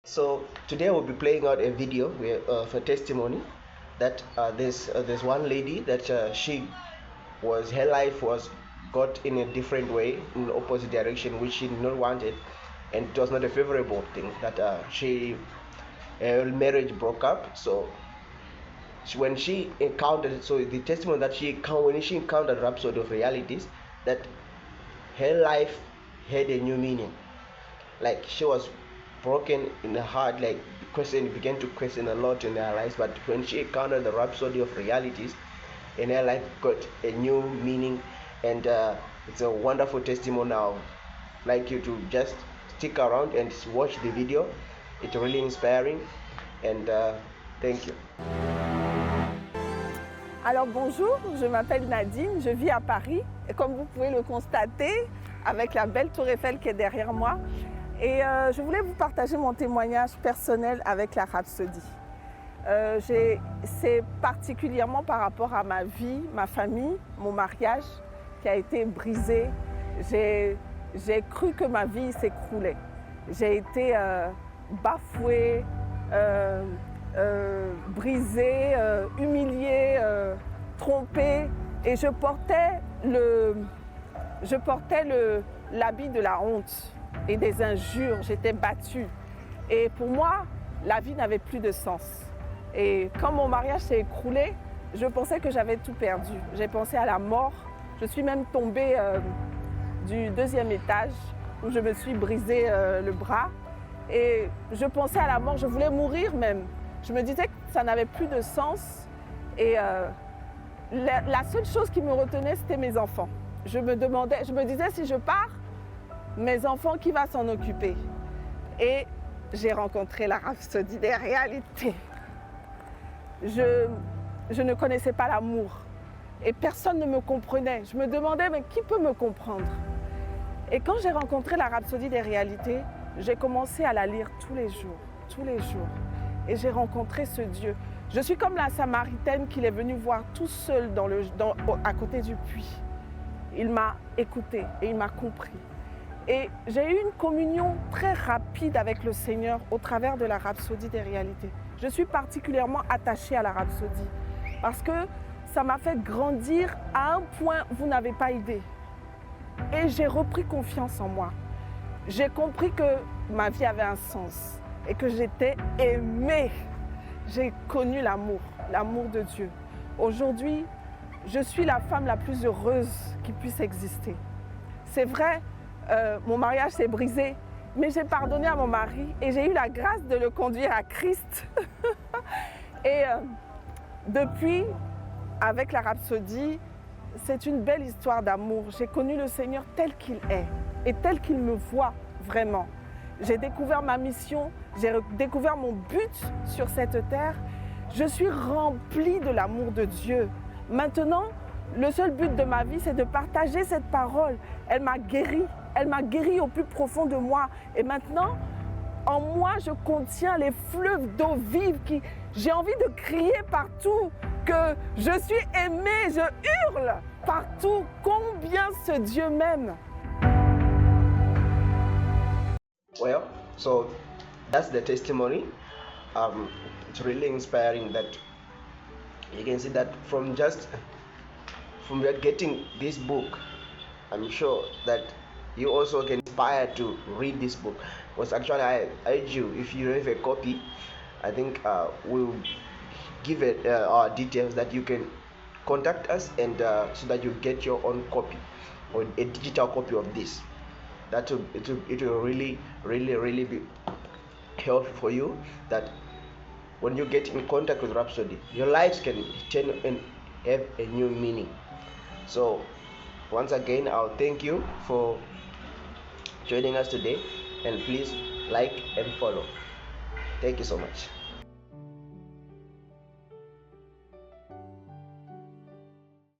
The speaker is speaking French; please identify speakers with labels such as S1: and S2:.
S1: So today I will be playing out a video of a testimony that there's one lady that her life was got in a different way in the opposite direction which she did not wanted, and it was not a favorable thing that she her marriage broke up. So when she encountered, so the testimony that when she encountered Rhapsody of Realities, that her life had a new meaning. Like she was broken in her heart, like began to question a lot in her life. But when she encountered the Rhapsody of Realities, and her life got a new meaning, and it's a wonderful testimony. I'd like you to just stick around and watch the video. It's really inspiring, and thank you.
S2: Alors bonjour, je m'appelle Nadine, je vis à Paris et comme vous pouvez le constater avec la belle tour Eiffel qui est derrière moi, et je voulais vous partager mon témoignage personnel avec la Rhapsody. C'est particulièrement par rapport à ma vie, ma famille, mon mariage qui a été brisé. J'ai cru que ma vie s'écroulait. J'ai été bafouée, brisée, humiliée, trompée, et je portais l'habit de la honte et des injures. J'étais battue et pour moi la vie n'avait plus de sens. Et quand mon mariage s'est écroulé, je pensais que j'avais tout perdu. J'ai pensé à la mort. Je suis même tombée du 2e étage où je me suis brisé le bras, et je pensais à la mort. Je voulais mourir même. Je me disais que ça n'avait plus de sens, et la seule chose qui me retenait, c'était mes enfants. Je me disais, si je pars, mes enfants, qui va s'en occuper? Et j'ai rencontré la Rhapsody des réalités. Je ne connaissais pas l'amour et personne ne me comprenait. Je me demandais, mais qui peut me comprendre? Et quand j'ai rencontré la Rhapsody des réalités, j'ai commencé à la lire tous les jours. Et j'ai rencontré ce Dieu. Je suis comme la Samaritaine qu'il est venu voir tout seul à côté du puits. Il m'a écouté et il m'a compris. Et j'ai eu une communion très rapide avec le Seigneur au travers de la Rhapsody des réalités. Je suis particulièrement attachée à la Rhapsody parce que ça m'a fait grandir à un point où vous n'avez pas idée. Et j'ai repris confiance en moi. J'ai compris que ma vie avait un sens et que j'étais aimée. J'ai connu l'amour de Dieu. Aujourd'hui, je suis la femme la plus heureuse qui puisse exister. C'est vrai, mon mariage s'est brisé, mais j'ai pardonné à mon mari et j'ai eu la grâce de le conduire à Christ. Et depuis, avec la Rhapsody, c'est une belle histoire d'amour. J'ai connu le Seigneur tel qu'il est et tel qu'il me voit vraiment. J'ai découvert ma mission, j'ai découvert mon but sur cette terre. Je suis remplie de l'amour de Dieu. Maintenant, le seul but de ma vie, c'est de partager cette parole. Elle m'a guéri au plus profond de moi. Et maintenant, en moi, je contiens les fleuves d'eau vive j'ai envie de crier partout que je suis aimée. Je hurle partout combien ce Dieu m'aime.
S1: Well, so that's the testimony. It's really inspiring that you can see that from getting this book. I'm sure that you also get inspired to read this book. Because actually, I urge you, if you have a copy, I think we'll give it our details that you can contact us, and so that you get your own copy or a digital copy of this. It will really be helpful for you, that when you get in contact with Rhapsody, your lives can turn and have a new meaning. So once again, I'll thank you for joining us today, and please like and follow. Thank you so much.